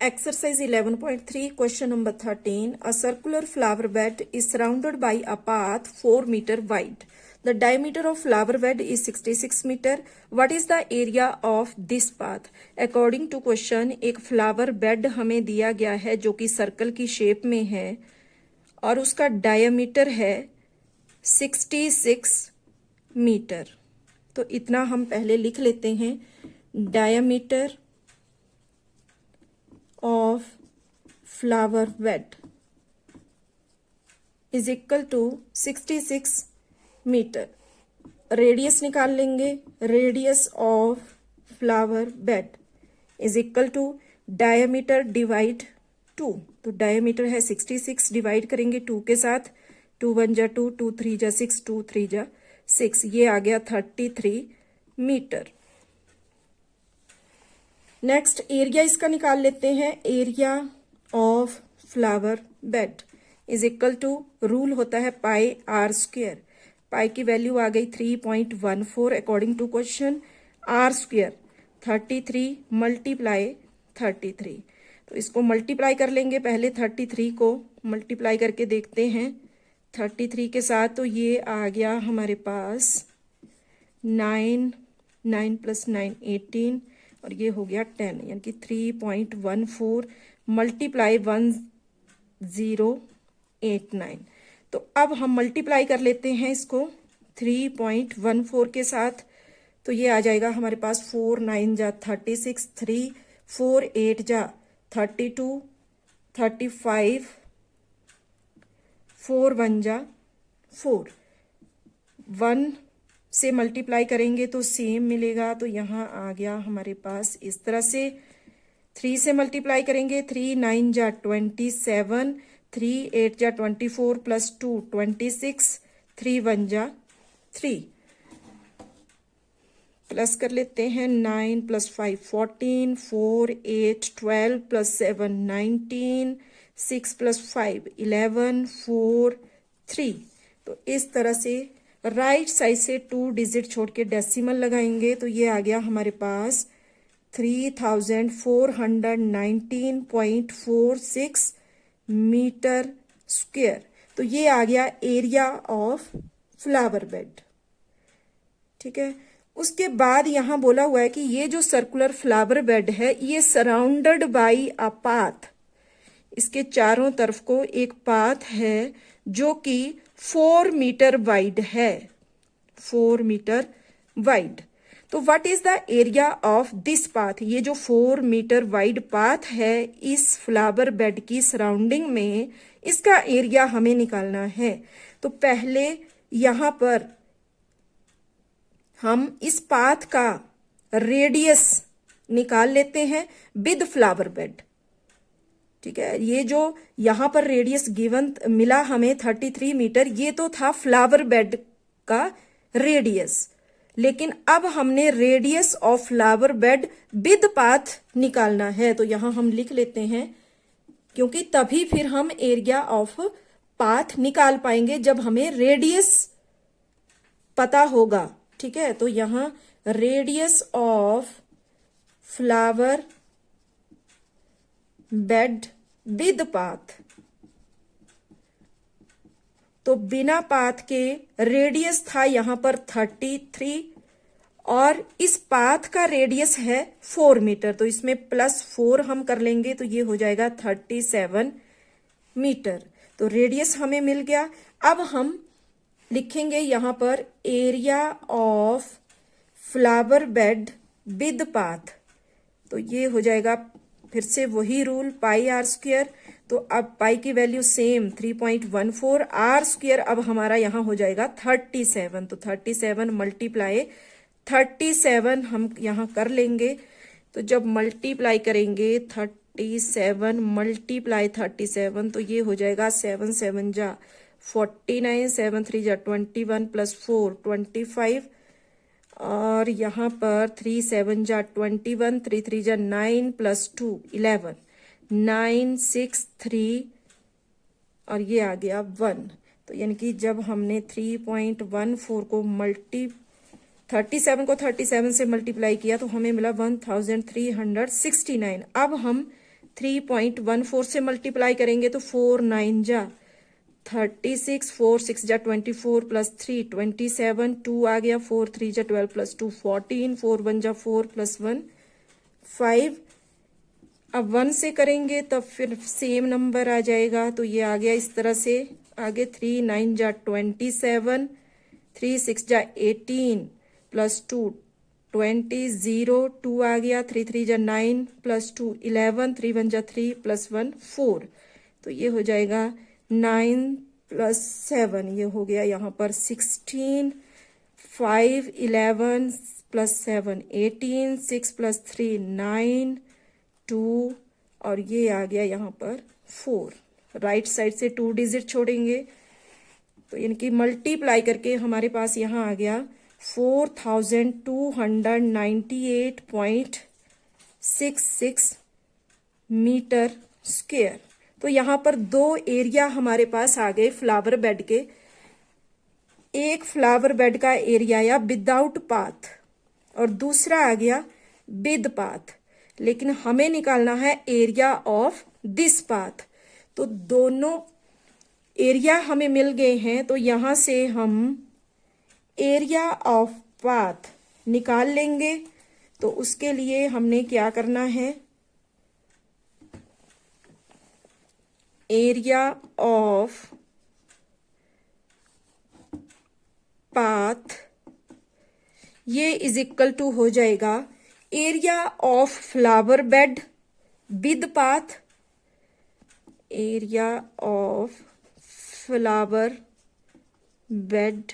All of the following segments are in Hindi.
Exercise 11.3, question number 13. A circular flower bed is surrounded by a path 4 meter wide. The diameter of flower bed is 66 meter. What is the area of this path? According to question, एक flower bed हमें दिया गया है जो कि सर्कल की शेप में है और उसका डायमीटर है 66 मीटर. तो इतना हम पहले लिख लेते हैं. Diameter of flower bed is equal to 66 metre. Radius निकाल लेंगे. Radius of flower bed is equal to diameter divide 2. तो डायमीटर है 66, डिवाइड करेंगे 2 के साथ. 2 1 जा 2, 2 3 जा 6, 2 3 जा 6. ये आ गया 33 मीटर. नेक्स्ट एरिया इसका निकाल लेते हैं. Area of flower bed is equal to, rule होता है पाई आर स्क्वेयर. पाई की वैल्यू आ गई 3.14 according to question. R square 33 multiply 33. तो इसको मल्टीप्लाई कर लेंगे. पहले 33 को मल्टीप्लाई करके देखते हैं 33 के साथ. तो ये आ गया हमारे पास 9 9 + 9 18 और ये हो गया 10, यानी कि 3.14 मल्टीप्लाई 1089. तो अब हम मल्टीप्लाई कर लेते हैं इसको 3.14 के साथ. तो ये आ जाएगा हमारे पास 4 9 जा 36, 3 4 8 जा 32, 35, 4 1 जा 4. 1 से मल्टीप्लाई करेंगे तो सेम मिलेगा. तो यहाँ आ गया हमारे पास इस तरह से. 3 से मल्टीप्लाई करेंगे 3 9 जा 27, 3 8 जा 24 + 2 26, 3 1 जा 3. प्लस कर लेते हैं 9 + 5 14, 4 8 12 + 7 19, 6 + 5 11, 4 3. तो इस तरह से राइट साइड से 2 डिजिट छोड़ के डेसिमल लगाएंगे. तो ये आ गया हमारे पास 3419.46 मीटर स्क्वायर. तो ये आ गया एरिया ऑफ फ्लावर बेड. ठीक है. उसके बाद यहां बोला हुआ है कि ये जो सर्कुलर फ्लावर बेड है ये सराउंडेड बाय अ पाथ. इसके चारों तरफ को एक पाथ है जो कि 4 मीटर वाइड है. 4 मीटर वाइड. तो what is the area of this path? ये जो 4 मीटर वाइड पाथ है इस फ्लावर बेड की सराउंडिंग में, इसका एरिया हमें निकालना है. तो पहले यहां पर हम इस पाथ का रेडियस निकाल लेते हैं विद फ्लावर बेड. ठीक है. ये जो यहां पर रेडियस गिवन मिला हमें 33 मीटर, ये तो था फ्लावर बेड का रेडियस. लेकिन अब हमने radius of flower bed with path निकालना है. तो यहां हम लिख लेते हैं, क्योंकि तभी फिर हम एरिया ऑफ पाथ निकाल पाएंगे जब हमें रेडियस पता होगा. ठीक है. तो यहां radius of flower bed with path. तो बिना पाथ के रेडियस था यहां पर 33 और इस पाथ का रेडियस है 4 मीटर. तो इसमें +4 हम कर लेंगे तो ये हो जाएगा 37 मीटर. तो रेडियस हमें मिल गया. अब हम लिखेंगे यहां पर area of flower bed with path. तो ये हो जाएगा फिर से वही रूल पाई आर स्क्वेयर. तो अब पाई की वैल्यू सेम 3.14. आर स्क्वेयर अब हमारा यहां हो जाएगा 37. तो 37 मल्टीप्लाई 37 हम यहां कर लेंगे. तो जब मल्टीप्लाई करेंगे 37 मल्टीप्लाई 37 तो ये हो जाएगा 7 7 जा 49, 7 3 जा 21 + 4 25 और यहाँ पर 3 7 जा 21, 3 3 जा 9 + 2 11, 9 6 3 और ये आ गया 1. तो यानी कि जब हमने 3.14 को 37 को 37 से मल्टीप्लाई किया तो हमें मिला 1369. अब हम 3.14 से मल्टीप्लाई करेंगे तो 4 9 जा 36, 4 6 जा 24 प्लस 3 27, 2 आ गया, 4 3 जा 12 प्लस 2 14, 4 1 जा 4 प्लस 1 5। अब 1 से करेंगे तब फिर सेम नंबर आ जाएगा, तो ये आ गया इस तरह से। आगे 3 9 जा 27, 3 6 जा 18 प्लस 2 20, 0 2 आ गया, 3 3 जा 9 प्लस 2 11, 3 1 जा 3 प्लस 1 4। तो ये हो जाएगा 9 प्लस 7, ये हो गया यहाँ पर 16, 5 11 प्लस 7 18, 6 प्लस 3 9 2 और ये आ गया यहाँ पर 4। राइट साइड से 2 डिजिट छोड़ेंगे तो इनकी मल्टीप्लाई करके हमारे पास यहाँ आ गया 4298.66 मीटर स्क्वायर। तो यहाँ पर 2 एरिया हमारे पास आ गए फ्लावर बेड के। एक फ्लावर बेड का एरिया या विदाउट पाथ और दूसरा आ गया विद पाथ, लेकिन हमें निकालना है एरिया ऑफ दिस पाथ। तो दोनों एरिया हमें मिल गए हैं, तो यहां से हम एरिया ऑफ पाथ निकाल लेंगे। तो उसके लिए हमने क्या करना है, एरिया ऑफ पाथ ये इज इक्वल टू हो जाएगा area of flower bed with path, area of flower bed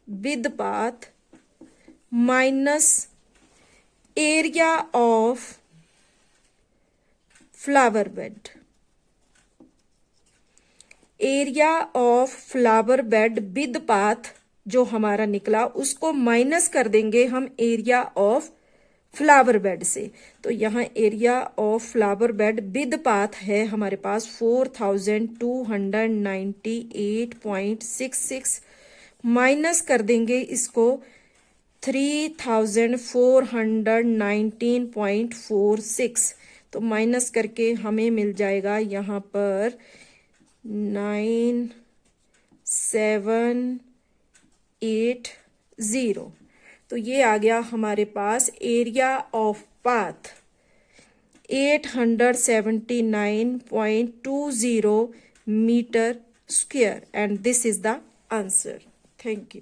with path minus area of flower bed. Area of flower bed with path जो हमारा निकला उसको माइनस कर देंगे हम एरिया ऑफ फ्लावर बेड से। तो यहाँ area of flower bed with path है हमारे पास 4298.66 माइनस कर देंगे इसको 3419.46। तो माइनस करके हमें मिल जाएगा यहाँ पर 9780। तो ये आ गया हमारे पास area of path 879.20 metre square and this is the answer. Thank you.